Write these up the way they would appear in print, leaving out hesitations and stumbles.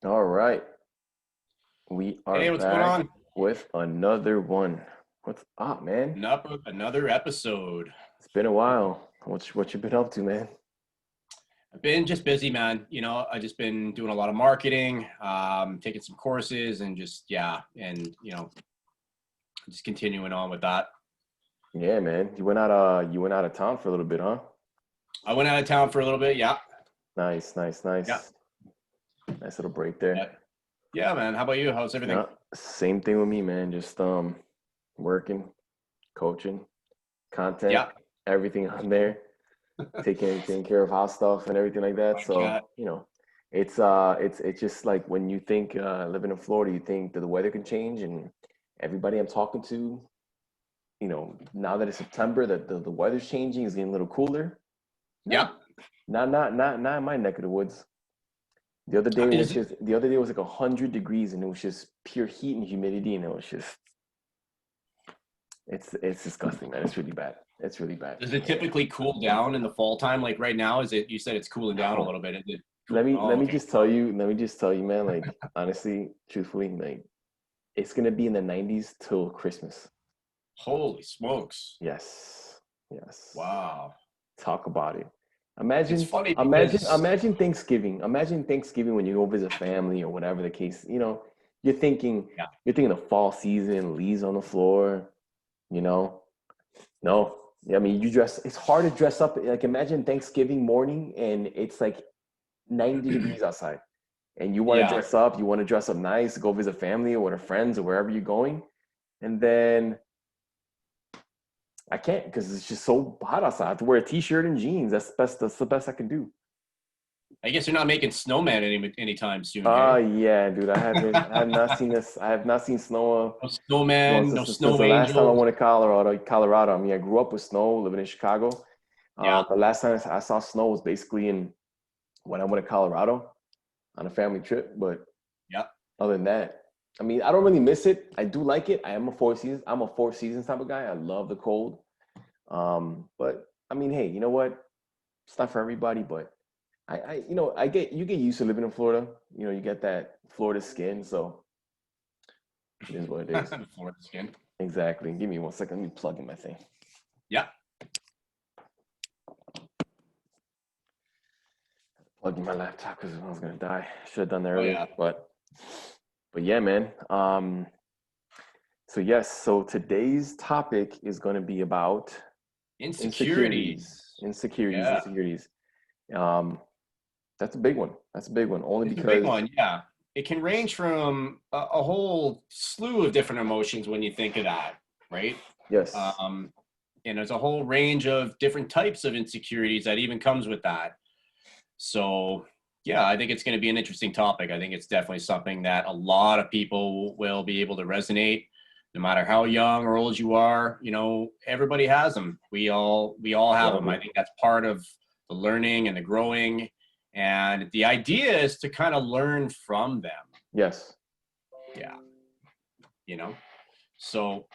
All right, we are Hey, what's going back on? with another one. What's up, man? Another episode. It's been a while. What you been up to, man? I've been just busy, man. I just been doing a lot of marketing, taking some courses, and just yeah, and just continuing on with that. Yeah, man. You went out of town for a little bit, huh? I went out of town for a little bit. Yeah, Nice, nice, yeah, nice. Nice little break yeah, there. yeah, man. How about you? How's everything? Yeah, same thing with me, man. Just working, coaching, content, Yeah, everything on there, taking care of house stuff and everything like that. right, So, chat. it's just like when you think living in Florida, you think that the weather can change and everybody I'm talking to, now that it's September, that the weather's changing, it's getting a little cooler. Yeah, No, not in my neck of the woods. is The other day was like 100 degrees and it was just pure heat and humidity and it was just it's disgusting, man. It's really bad. It's really bad. does it typically cool down in the fall time? Like right now, is it? You said it's cooling down a No. little bit. Is it Let cool? me let Oh, me okay. just tell you, man, like honestly, truthfully, like it's gonna be in the 90s till Christmas. Holy smokes! Yes. Yes. Wow. Talk about it. It's Imagine, funny because imagine Thanksgiving. Imagine Thanksgiving when you go visit family or whatever the case. You're thinking, yeah. you're thinking the fall season, leaves on the floor. You know, no. Yeah, I mean, you dress. It's hard to dress up. Like imagine Thanksgiving morning and it's like 90 degrees outside, and you want to Yeah, dress up. You want to dress up nice, go visit family or with friends or wherever you're going, and then I can't because it's just so hot outside. I have to wear a t-shirt and jeans. That's the best. That's the best I can do. I guess you're not making snowman anytime soon, hey? Yeah, dude. I have not seen this. I have not seen snow. No Well, snowman, no since snow the last time I angels. went to Colorado. I mean, I grew up with snow, living in Chicago. Yeah, The last time I saw snow was basically in when I went to Colorado on a family trip. But yeah. other than that, I mean, I don't really miss it. I do like it. I am a four seasons. I'm a four seasons type of guy. I love the cold. But I mean, hey, you know what? It's not for everybody, but you get used to living in Florida. You get that Florida skin, so it is what it is. Florida skin. Exactly. Give me one second. Let me plug in my thing. Yeah. Plug in my laptop because I was gonna die. Should have done that Oh earlier, yeah. but yeah, man. So yes. So today's topic is going to be about insecurities, Insecurities. insecurities, Yeah. insecurities. Um, that's a big one. That's a big one. Only It's a big because one. Yeah. It can range from a whole slew of different emotions when you think of that, right? yes, Um, and there's a whole range of different types of insecurities that even comes with that. So, yeah, I think it's going to be an interesting topic. I think it's definitely something that a lot of people will be able to resonate, no matter how young or old you are. Everybody has them. We all we have all them. I do. think that's part of the learning and the growing. And the idea is to kind of learn from them. Yes. Yeah, you know. So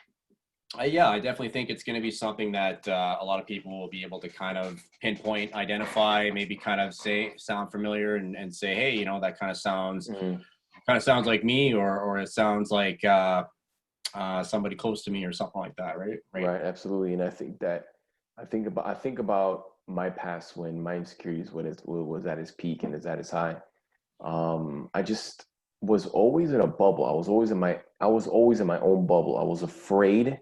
yeah, I definitely think it's going to be something that a lot of people will be able to kind of pinpoint, identify, maybe kind of sound familiar, and say, hey, that Mhm. kind of sounds like me, or it sounds like somebody close to me, or something like that, right? Right. Right. Absolutely. And I think about my past when my insecurities was at its peak and is at its high. I just was always in a bubble. I was always in my own bubble. I was afraid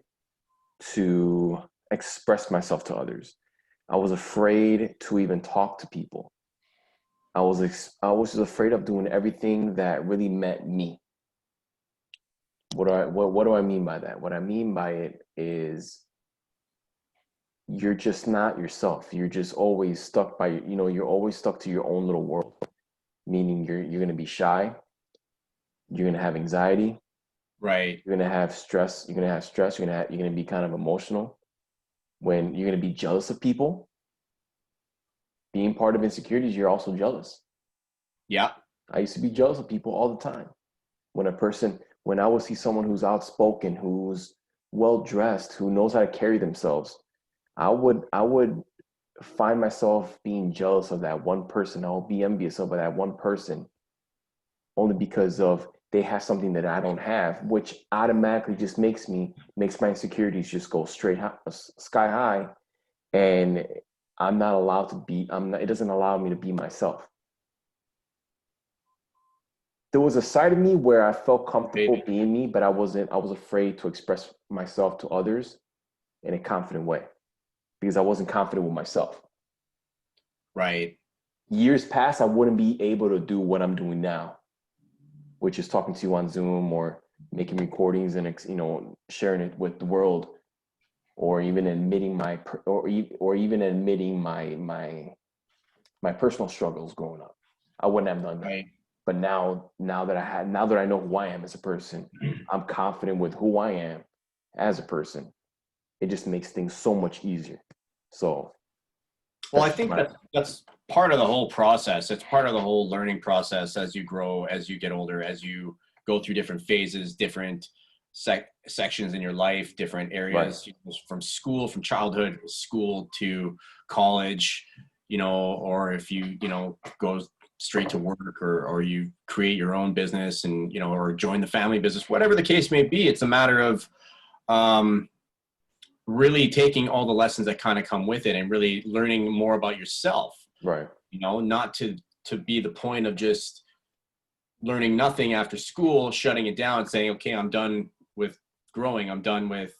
to express myself to others. I was afraid to even talk to people. I was just afraid of doing everything that really meant me. What do I mean by that? What I mean by it is you're just not yourself. You're just always stuck you're always stuck to your own little world. Meaning you're gonna be shy, you're gonna have anxiety, Right. you're gonna have stress, you're gonna be kind of emotional. When you're gonna be jealous of people, being part of insecurities, you're also jealous. Yeah. I used to be jealous of people all the time. When I would see someone who's outspoken, who's well dressed, who knows how to carry themselves, I would find myself being jealous of that one person. I would be envious of that one person only because of they have something that I don't have, which automatically just makes my insecurities just go straight high, sky high, and I'm not allowed to be. I'm not. It doesn't allow me to be myself. There was a side of me where I felt comfortable Maybe. being me, but I wasn't. I was afraid to express myself to others in a confident way because I wasn't confident with myself. Right. Years past, I wouldn't be able to do what I'm doing now, which is talking to you on Zoom or making recordings and sharing it with the world, or even admitting or even admitting my personal struggles growing up. I wouldn't have done that. Right. But now that I know who I am as a person, I'm confident with who I am as a person. It just makes things so much easier. So Well, that's I just think my that's part of the whole process. It's part of the whole learning process as you grow, as you get older, as you go through different phases, different sections in your life, different right. areas, from school, from childhood, school to college, or if you go straight to work, or you create your own business and, or join the family business, whatever the case may be. It's a matter of, um, really taking all the lessons that kind of come with it and really learning more about yourself, Right. not to be the point of just learning nothing after school, shutting it down, saying, okay, I'm done with growing, I'm done with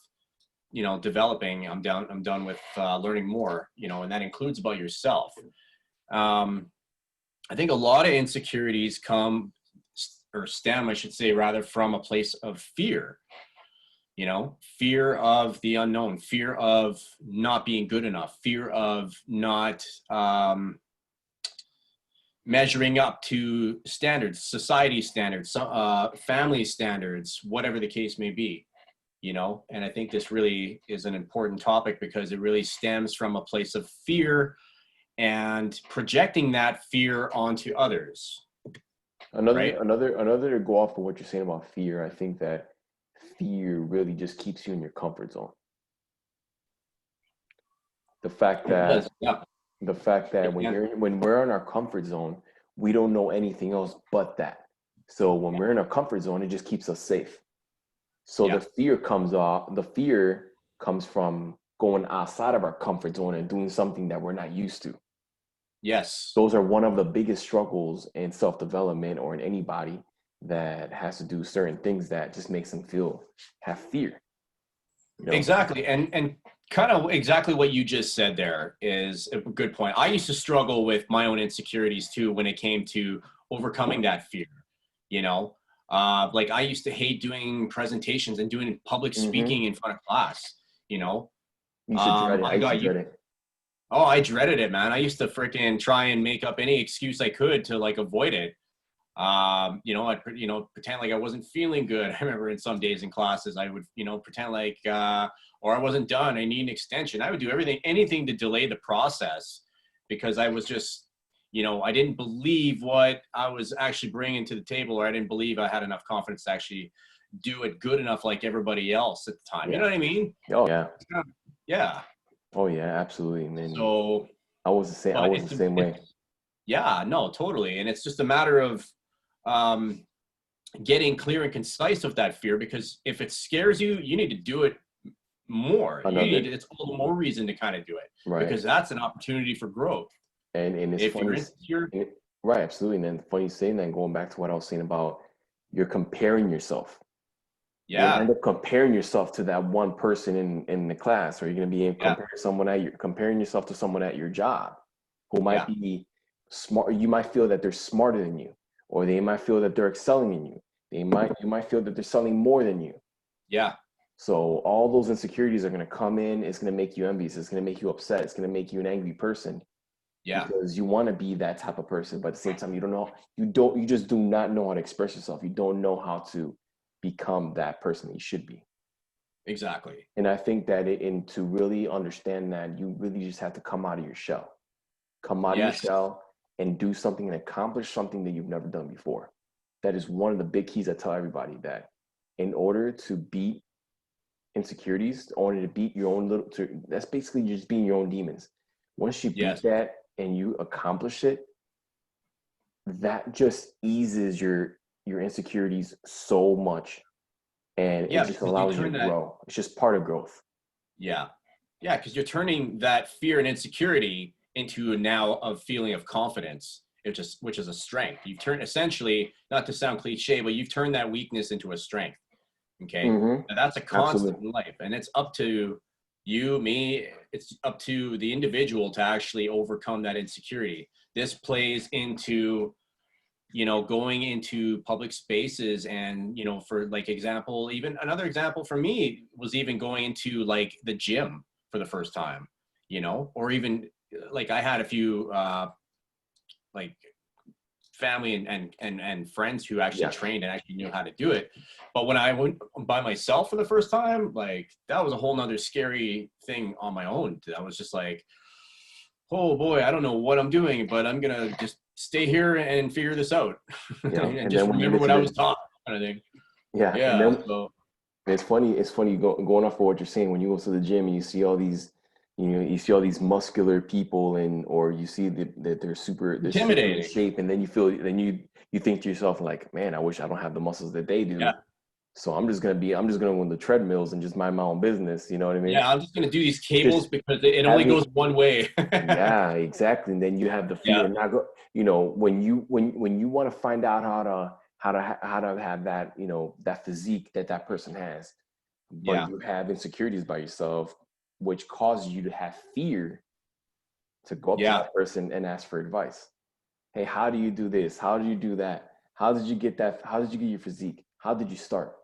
developing, I'm done with learning more, and that includes about yourself. um, I think a lot of insecurities come, or stem, I should say, rather, from a place of fear. Fear of the unknown, fear of not being good enough, fear of not measuring up to standards, society standards, family standards, whatever the case may be. And I think this really is an important topic because it really stems from a place of fear and projecting that fear onto others, right? Another to go off of what you're saying about fear, I think that fear really just keeps you in your comfort zone. The fact It that does, yeah. It when can. we're in our comfort zone, we don't know anything else but that. So when we're in our comfort zone, it just keeps us safe. So Yeah. the fear comes from going outside of our comfort zone and doing something that we're not used to. Yes. Those are one of the biggest struggles in self-development or in anybody that has to do certain things that just makes them have fear, you know? Exactly. And kind of exactly what you just said there is a good point. I used to struggle with my own insecurities too when it came to overcoming that fear. You know, like I used to hate doing presentations and doing public Mm-hmm. speaking in front of class. You know, You should dread it. I I used to got you. dread it. Oh, I dreaded it, man. I used to freaking try and make up any excuse I could to like avoid it. I'd pretend like I wasn't feeling good. I remember in some days in classes I would pretend like or I wasn't done, I need an extension. I would do anything to delay the process because I was just I didn't believe what I was actually bringing to the table, or I didn't believe I had enough confidence to actually do it good enough like everybody else at the time. You know Yeah. what I mean? Oh yeah. Yeah. Oh yeah, absolutely. And then So I but was the same way. it's yeah, no, totally. And it's just a matter of um getting clear and concise with that fear, because if it scares you, you need to do it more. Another It's all the more reason to kind of do it, right. because that's an opportunity for growth. And it's If funny you're insecure, right, absolutely. And then funny saying that, going back to what I was saying about you're comparing yourself. You're gonna yeah, end up comparing yourself to that one person in the class, or you're gonna be yeah, comparing yourself to someone at your job who might yeah, be smart. You might feel that they're smarter than you, or they might feel that they're excelling in you. You might feel that they're selling more than you. yeah, So all those insecurities are gonna come in. It's gonna make you envious. It's gonna make you upset. It's gonna make you an angry person yeah, because you want to be that type of person, but at the same time, you just do not know how to express yourself. You don't know how to become that person that you should be. exactly. And I think that and to really understand that, you really just have to come out of your shell, come out of your Yes, shell and do something and accomplish something that you've never done before. That is one of the big keys I tell everybody, that in order to beat insecurities, in order to beat your own that's basically just being your own demons. Once you beat yes, that and you accomplish it, that just eases your insecurities so much, and it Yeah, just because you allows you to turn that. grow. It's just part of growth. Yeah. Yeah, because you're turning that fear and insecurity into now a feeling of confidence, which is a strength. You've turned essentially, not to sound cliche, but you've turned that weakness into a strength. Okay. Mm-hmm. And that's a constant Absolutely. in life. And it's up to you, me, it's up to the individual to actually overcome that insecurity. This plays into, going into public spaces and, for like example, even another example for me was even going into like the gym for the first time, or even like I had a few like family and friends who actually Yeah. trained and actually knew how to do it. But when I went by myself for the first time, like that was a whole nother scary thing on my own. I was just like, oh boy, I don't know what I'm doing, but I'm gonna just stay here and figure this out and And just then when you remember get what to I was the taught, kind of thing. yeah, and Yeah. then So it's funny going off of what you're saying when you go to the gym and you see all these, you see all these muscular people, and or you see that they're super in intimidating. shape, and then you think to yourself like, man, I wish I don't have the muscles that they do. Yeah. So I'm just gonna go on the treadmills and just mind my own business. You know what I mean? Yeah. I'm just gonna do these cables Just because it only having goes one way. Yeah, exactly. And then you have the fear Yeah. and not go, when you want to find out how to have that, that physique that person has, but Yeah. you have insecurities by yourself, which causes you to have fear to go up to Yeah. that person and ask for advice. Hey, how do you do this? How do you do that? How did you get that? How did you get your physique? How did you start?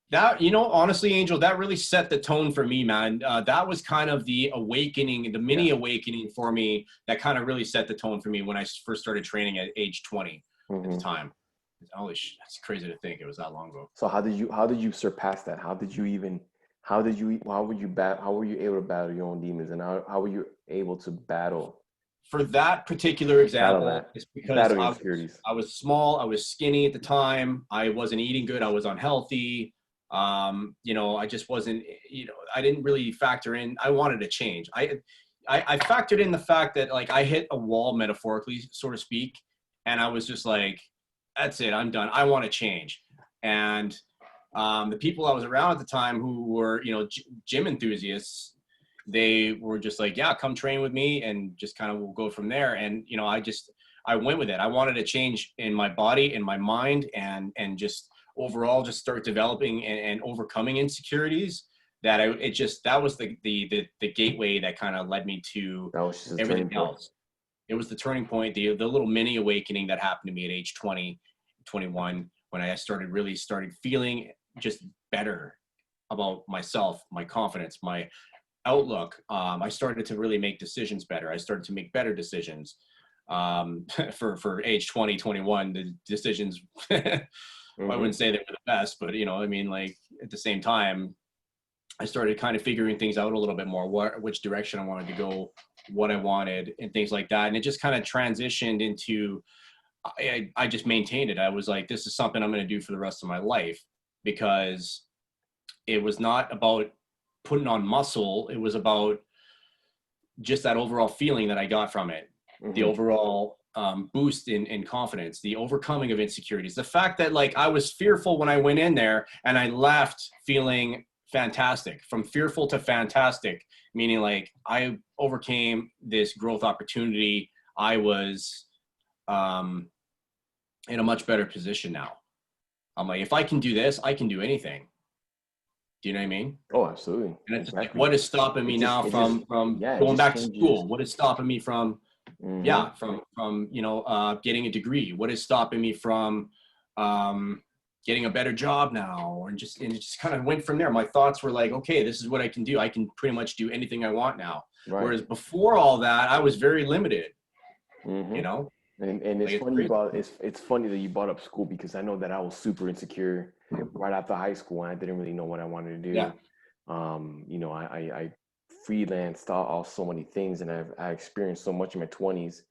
That, honestly, Angel, that really set the tone for me, man. That was kind of the awakening, the Yeah. mini awakening for me that kind of really set the tone for me when I first started training at age 20 at the Hmm. time. Holy shit, that's crazy to think it was that long ago. So how did you surpass that? How were you able to battle your own demons, and how were you able to For that particular battle example, that it's because battle your I was insecurities? I was small, I was skinny at the time, I wasn't eating good, I was unhealthy. I just wasn't, I didn't really factor in. I wanted to change. I factored in the fact that like I hit a wall metaphorically, so to speak, and I was just like, that's it, I'm done. I want to change. And the people I was around at the time who were, gym enthusiasts, they were just like, yeah, come train with me and just kind of we'll go from there. And, I went with it. I wanted to change in my body, in my mind, and just overall just start developing and overcoming insecurities that was the gateway that kind of led me to That was just a everything turning point. else. It was the turning point, the little mini awakening that happened to me at age 20, 21, when I started feeling just better about myself, my confidence, my outlook. I started to really make decisions better. I started to make better decisions. For age 20, 21, the decisions, I Hmm. wouldn't say they were the best, but I mean, like at the same time, I started kind of figuring things out a little bit more, which direction I wanted to go, what I wanted, and things like that. And it just kind of transitioned into, I just maintained it. I was like, this is something I'm going to do for the rest of my life, because it was not about putting on muscle. It was about just that overall feeling that I got from it, the Hmm. overall boost in confidence, the overcoming of insecurities, the fact that like I was fearful when I went in there and I left feeling fantastic, from fearful to fantastic, meaning like I overcame this growth opportunity. I was um, in a much better position now. I'm like, if I can do this, I can do anything. Do you know what I mean? Oh, absolutely, And it's just like, exactly. what is stopping me now It just from Yeah, it going just back to changes. school? What is stopping me from, Hmm. yeah, from getting a degree? What is stopping me from um, getting a better job now? And it just kind of went from there. My thoughts were like, okay, this is what I can do. I can pretty much do anything I want now. Right. Whereas before all that, I was very limited. Hmm. You know, And it's like it's funny crazy. it's funny that you brought up school, because I know that I was super insecure right after high school, and I didn't really know what I wanted to Yeah, do. I freelanced all so many things, and I experienced so much in my 20s,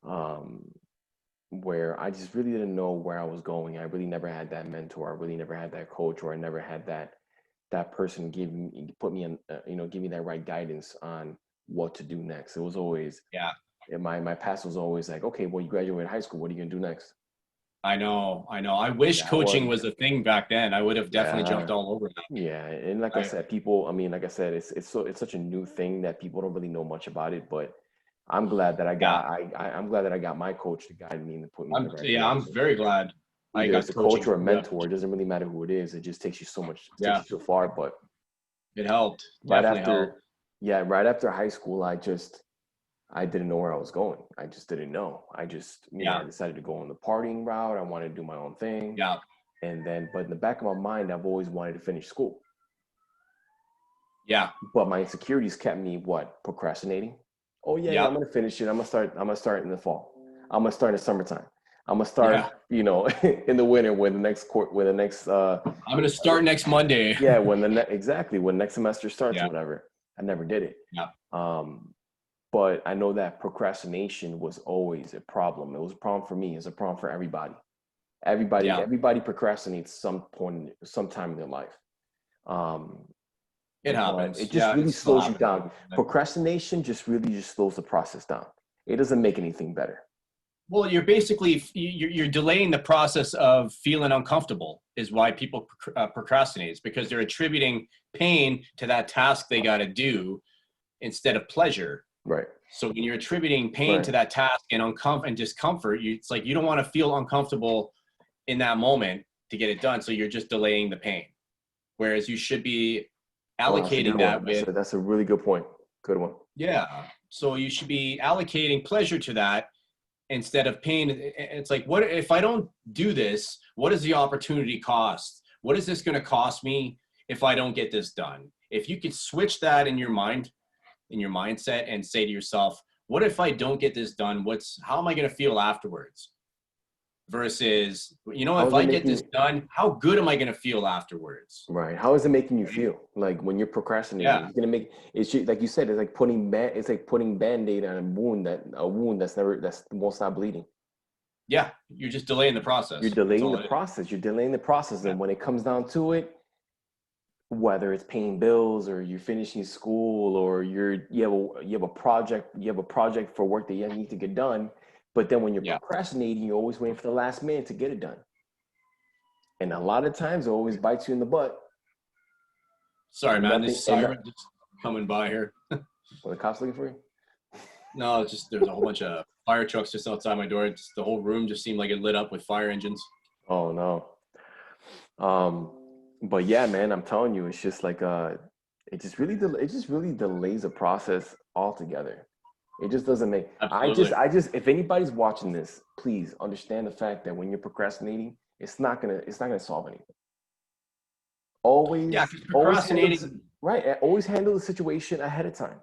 um, where I just really didn't know where I was going. I really never had that mentor. I really never had that coach, or I never had that person give me that right guidance on what to do next. It was always yeah. my past was always like, okay, well, you graduated high school. What are you gonna do next? I know. I wish That coaching one, was a thing back then. I would have definitely yeah. jumped all over that. Yeah, and like I said, people, I mean, like I said, it's such a new thing that people don't really know much about it, but I'm glad that Yeah, I'm glad that I got my coach to guide me and to put me in the right I'm direction. very glad I Either got it's a coach coaching. or a Yeah, mentor, it doesn't really matter who it is. It just takes you so much, takes yeah, you so far. But it helped. right Definitely helped. after, yeah, right after high school, I didn't know where I was going. I just didn't know. I Yeah, decided to go on the partying route. I wanted to do my own thing. yeah, And then, but in the back of my mind, I've always wanted to finish school. yeah, But my insecurities kept me what? Procrastinating. Oh yeah, yeah, I'm yeah, gonna finish it. I'm gonna start in the fall. I'm gonna start in the summertime. I'm gonna yeah. start, in the winter when the next court when the next I'm gonna start next Monday. yeah, exactly when next semester starts or Yeah, whatever. I never did it. yeah, Um, but I know that procrastination was always a problem. It was a problem for me. It's a problem for everybody. yeah. Everybody procrastinates sometime in their life. Um, It but happens. it just Yeah, it really still slows you happens. down. Procrastination just really just slows the process down. It doesn't make anything better. Well, you're basically you're delaying the process of feeling uncomfortable. Is why people procrastinate. It's because they're attributing pain to that task they got to do instead of pleasure. Right. So when you're attributing pain Right. to that task and and discomfort, it's like you don't want to feel uncomfortable in that moment to get it done. So you're just delaying the pain. Whereas you should be Oh, that's a good allocating one. that with, That's a really good point. Good one. yeah. So you should be allocating pleasure to that instead of pain. It's like, what if I don't do this? What is the opportunity cost? What is this going to cost me if I don't get this done? If you could switch that in your mind, in your mindset, and say to yourself, what if I don't get this done? How am I going to feel afterwards? Versus, How if is it I get making this you done, how good am I going to feel afterwards? right? How is it making you Right? feel? Like when you're procrastinating, Yeah. it's gonna make like you said, it's like putting band-aid on a wound that's won't stop bleeding. Yeah. You're just delaying the You're process. That's delaying the all it is. process. You're delaying the process. Yeah. And when it comes down to it, whether it's paying bills or you're finishing school or you have a project for work that you need to get done, but then when you're Yeah. procrastinating, you're always waiting for the last minute to get it done. And a lot of times it always bites you in the butt. Sorry, And man. nothing This and siren just coming by here. well, the cops looking for you? No, it's just there's a whole bunch of fire trucks just outside my door. The whole room just seemed like it lit up with fire engines. Oh no. Um, but yeah, man, I'm telling you, it's just like it just really delays the process altogether. It just doesn't make Absolutely. if anybody's watching this, please understand the fact that when you're procrastinating, it's not gonna solve anything. Yeah, because Always handle this procrastinating. right. Always handle the situation ahead of time.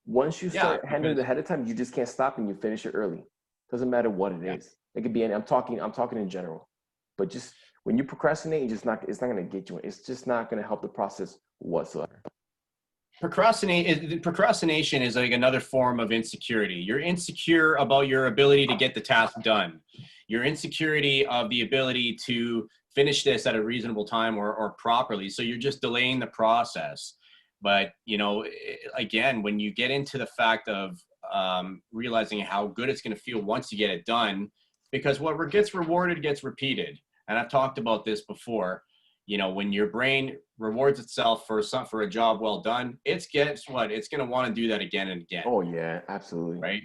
Once you Yeah, start handling it because ahead of time, you just can't stop and you finish it early. Doesn't matter what it yeah, is. It could be any. I'm talking in general, but just when you procrastinate, it's not gonna get you. It's just not gonna help the process whatsoever. procrastination is like another form of insecurity. You're insecure about your ability to get the task done. Your insecurity of the ability to finish this at a reasonable time or properly. So you're just delaying the process. But again, when you get into the fact of realizing how good it's going to feel once you get it done, because what gets rewarded gets repeated. And I've talked about this before. When your brain rewards itself for a job well done, it's going to want to do that again and again, Oh yeah, absolutely. right?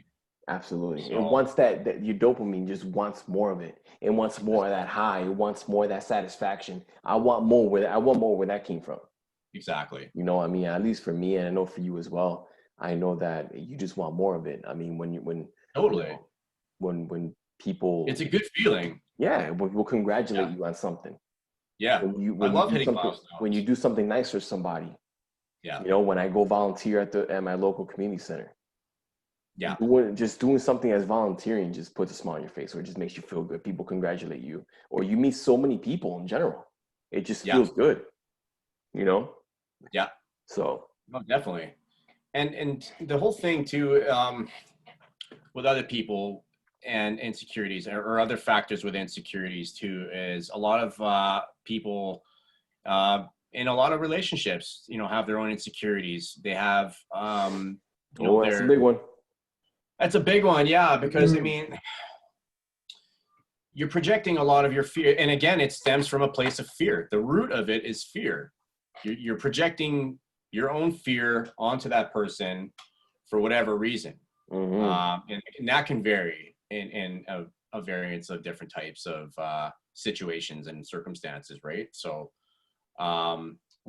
Absolutely. It So wants that your dopamine just wants more of it. It wants more of that high. It wants more of that satisfaction. I want more where that came from. exactly. You know what I mean? At least for me, and I know for you as well. I know that you just want more of it. I mean, you Totally. know, when It's people, a good feeling. yeah, will congratulate Yeah. you on something. Yeah. I love hitting When you milestones. do something nice for somebody. Yeah. When I go volunteer at my local community center, Yeah. doing something as volunteering just puts a smile on your face, or it just makes you feel good. People congratulate you, or you meet so many people in general. It just Yeah. feels good, you know. Yeah. So Oh, definitely. And the whole thing too, with other people and insecurities or other factors with insecurities too, is a lot of people in a lot of relationships, have their own insecurities. They have, oh, that's a big one. that's a big one. Yeah. Because I mean, you're projecting a lot of your fear. And again, it stems from a place of fear. The root of it is fear. You're projecting your own fear onto that person for whatever reason. And that can vary in a variance of different types of situations and circumstances, right? So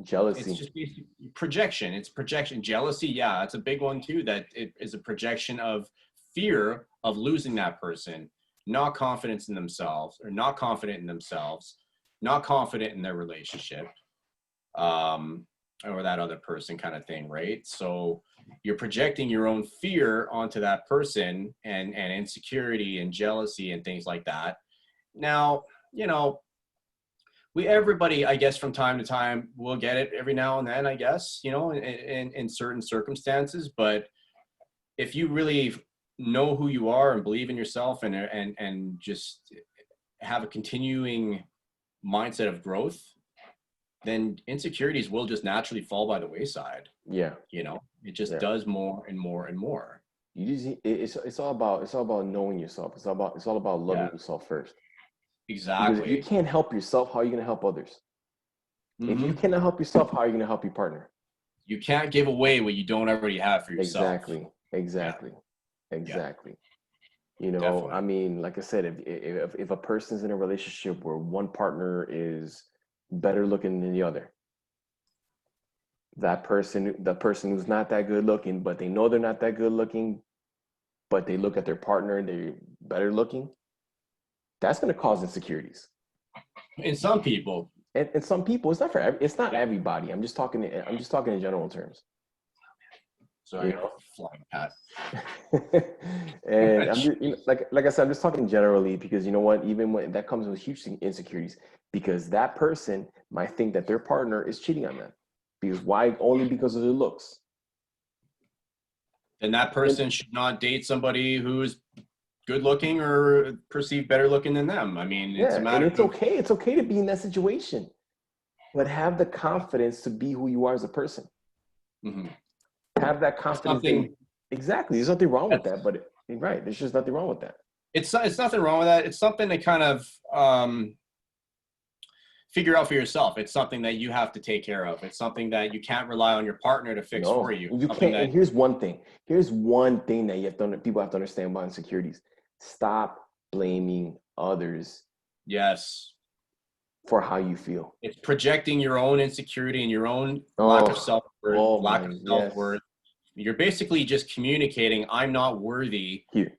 Jealousy. it's just basically projection. It's projection. Jealousy, yeah, it's a big one too. That it is a projection of fear of losing that person, not confidence in themselves, or not confident in themselves, not confident in their relationship, or that other person, kind of thing, right? So you're projecting your own fear onto that person, and insecurity and jealousy and things like that. Now, everybody, I guess, from time to time will get it every now and then, I guess, in certain circumstances. But if you really know who you are and believe in yourself, and just have a continuing mindset of growth, then insecurities will just naturally fall by the wayside. Yeah. It just does more and more and more. It's all about knowing yourself. It's all about loving yourself first. Exactly. Because if you can't help yourself, how are you going to help others? If you cannot help yourself, how are you going to help your partner? You can't give away what you don't already have for yourself. Exactly. Definitely. I mean, like I said, if a person's in a relationship where one partner is better looking than the other, the person who's not that good looking, but they know they're not that good looking, but they look at their partner and they're better looking, that's going to cause insecurities. In some people. And some people, it's not everybody. I'm just talking in general terms. Sorry, flying hat. And I'm just, like I said, I'm just talking generally, because you know what, even when that comes with huge insecurities, because that person might think that their partner is cheating on them. Because why? Only because of their looks. And that person should not date somebody who's good looking or perceived better looking than them. I mean, it's a matter and it's okay. It's okay to be in that situation, but have the confidence to be who you are as a person. Have that confidence. Exactly. There's nothing wrong with that, but right. There's just nothing wrong with that. It's nothing wrong with that. It's something to kind of figure out for yourself. It's something that you have to take care of. It's something that you can't rely on your partner to fix for you. You can't. And here's one thing that people have to understand about insecurities. Stop blaming others. Yes. For how you feel. It's projecting your own insecurity and your own lack of self-worth. You're basically just communicating, I'm not worthy. Here.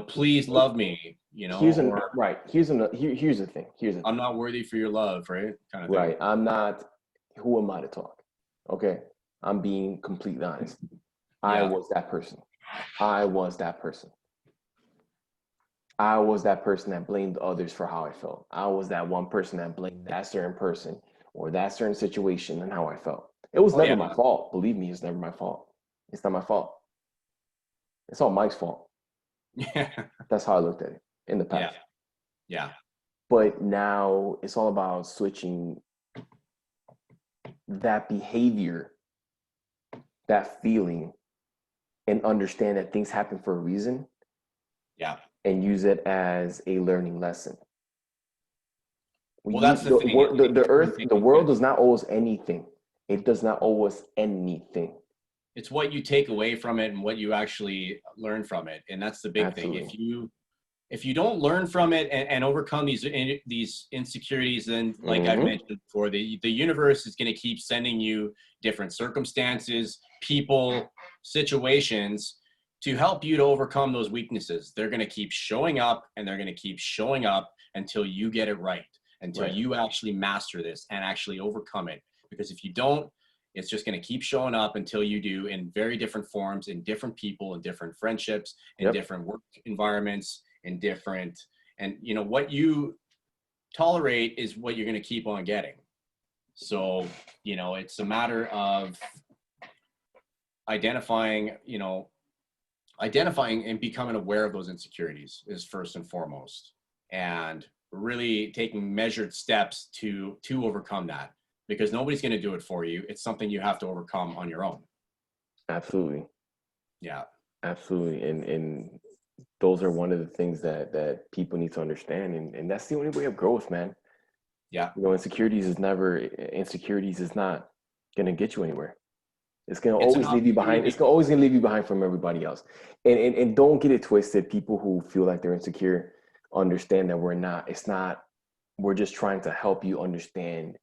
Please love me. Here's the thing. I'm not worthy for your love, right? Kind of thing. Right. I'm not. Who am I to talk? Okay. I'm being completely honest. I was that person. I was that person that blamed others for how I felt. I was that one person that blamed that certain person or that certain situation and how I felt. It was never my fault. Believe me, it's never my fault. It's not my fault. It's all Mike's fault. Yeah. That's how I looked at it in the past. Yeah. But now it's all about switching that behavior, that feeling, and understand that things happen for a reason. Yeah. And use it as a learning lesson. Well, that's the thing. The world does not owe us anything. It does not owe us anything. It's what you take away from it and what you actually learn from it, and that's the big thing. If you don't learn from it and overcome these insecurities, then, like I've mentioned before, the universe is going to keep sending you different circumstances, people, situations to help you to overcome those weaknesses. They're going to keep showing up, and they're going to keep showing up until you get it right, until you actually master this and actually overcome it. Because if you don't, it's just going to keep showing up until you do, in very different forms, in different people, in different friendships, in different work environments, in different, and what you tolerate is what you're going to keep on getting. So, it's a matter of identifying and becoming aware of those insecurities is first and foremost, and really taking measured steps to overcome that, because nobody's going to do it for you. It's something you have to overcome on your own. Absolutely. Yeah. Absolutely. And those are one of the things that people need to understand, and that's the only way of growth, man. Yeah. You know, insecurities is not gonna get you anywhere. It's gonna It's an always leave you behind. opportunity. It's gonna always gonna leave you behind from everybody else. And don't get it twisted. People who feel like they're insecure understand that we're not. It's not. We're just trying to help you understand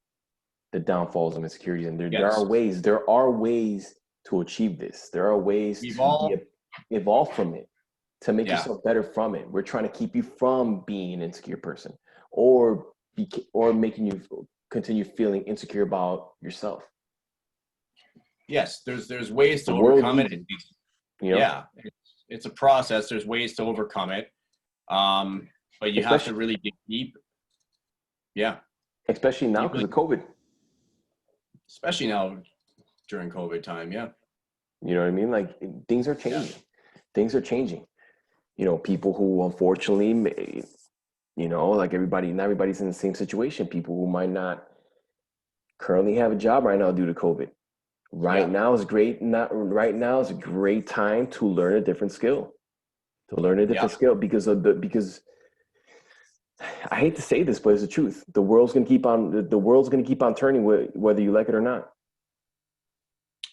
the downfalls of insecurities. And there are Yes. ways. There are ways to achieve this. There are ways We've to all, evolve from it, to make yeah. yourself better from it. We're trying to keep you from being an insecure person, or or making you continue feeling insecure about yourself. Yes. There's ways The to world overcome needs it. it, you know, Yeah. It's a process. There's ways to overcome it. But you have to especially really dig deep. Yeah. especially now You because really, of COVID. especially now during COVID time. Yeah. You know what I mean? Like things are Yeah. changing. Things are changing. You know, people who unfortunately, you know, like everybody, not everybody's in the same situation. People who might not currently have a job right now due to COVID. Right Yeah. now is great. Not right now is a great time to learn a different skill. To learn a Yeah. different skill because I hate to say this, but it's the truth. The world's gonna keep on the world's gonna keep on turning whether you like it or not.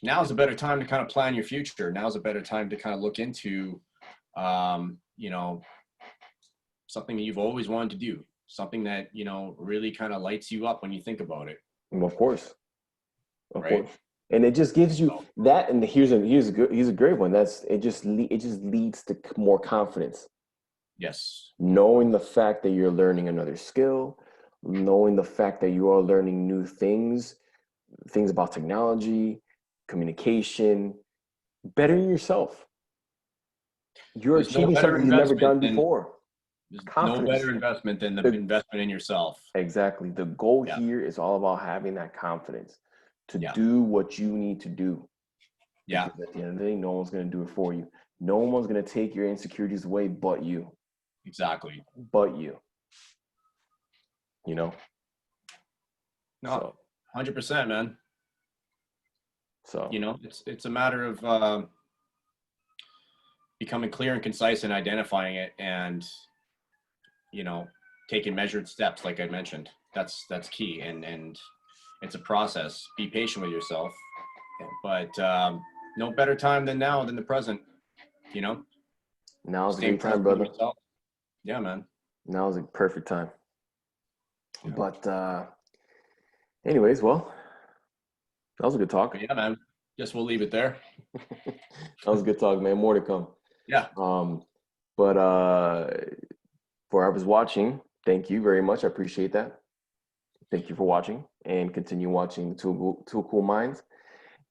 Now's a better time to kind of plan your future. Now's a better time to kind of look into, you know, something that you've always wanted to do, something that, you know, really kind of lights you up when you think about it. Of course, of Right. course, and it just gives you So, that. And here's a great one. That's it just leads to more confidence. yes. Knowing the fact that you're learning another skill, knowing the fact that you are learning new things about technology, communication, bettering yourself. You're There's no achieving better something you've never investment done than before. there's no Confidence. better investment than the The, investment in yourself. exactly. The goal Yeah. here is all about having that confidence to Yeah. do what you need to do. Yeah. Because at the end of the day, no one's going to do it for you. No one's going to take your insecurities away but you. Exactly. But you. You know? No, So, 100%, man. so You know, it's a matter of becoming clear and concise and identifying it, and you know, taking measured steps, like I mentioned. That's key, and it's a process. Be patient with yourself, but no better time than now than the present. You know, now's a staying great time, present with brother. yourself. Yeah, man. Now's a perfect time. Yeah. But anyways, well, that was a good talk. But yeah, man. Guess we'll leave it there. That was a good talk, man. More to come. Yeah. But for whoever's watching, thank you very much. I appreciate that. Thank you for watching and continue watching Two Cool Minds.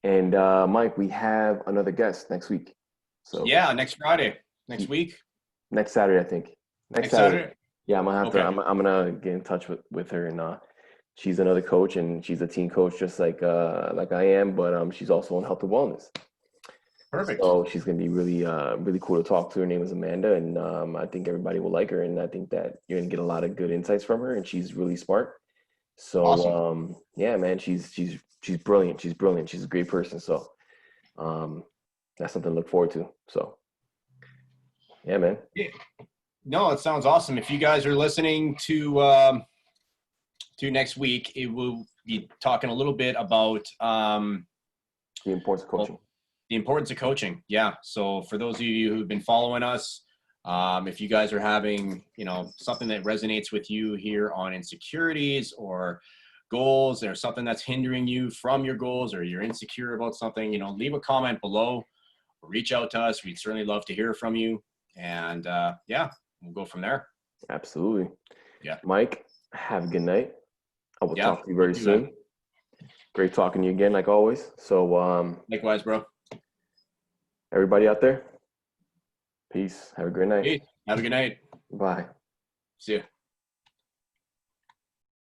And Mike, we have another guest next week. So Yeah, next Friday, next week, next Saturday, I think. Next next Saturday. Saturday. Yeah, I'm gonna have to. Okay. I'm gonna get in touch with her, and she's another coach, and she's a team coach just like I am, but she's also on health and wellness. Perfect. So she's gonna be really really cool to talk to. Her name is Amanda, and I think everybody will like her, and I think that you're gonna get a lot of good insights from her, and she's really smart. So Awesome. yeah, man, she's brilliant. She's brilliant. She's a great person. So that's something to look forward to. So yeah, man. Yeah. No, it sounds awesome. If you guys are listening to next week, it will be talking a little bit about The importance of coaching. the importance of coaching. Yeah. So for those of you who've been following us, if you guys are having, you know, something that resonates with you here on insecurities or goals, or something that's hindering you from your goals, or you're insecure about something, you know, leave a comment below, reach out to us. We'd certainly love to hear from you. And yeah, we'll go from there. Absolutely. Yeah. Mike, have a good night. I will Yeah. talk to you very too, soon. man. Great talking to you again, like always. So Likewise, bro. everybody out there, peace. Have a great night. Peace. Have a good night. Bye. See you.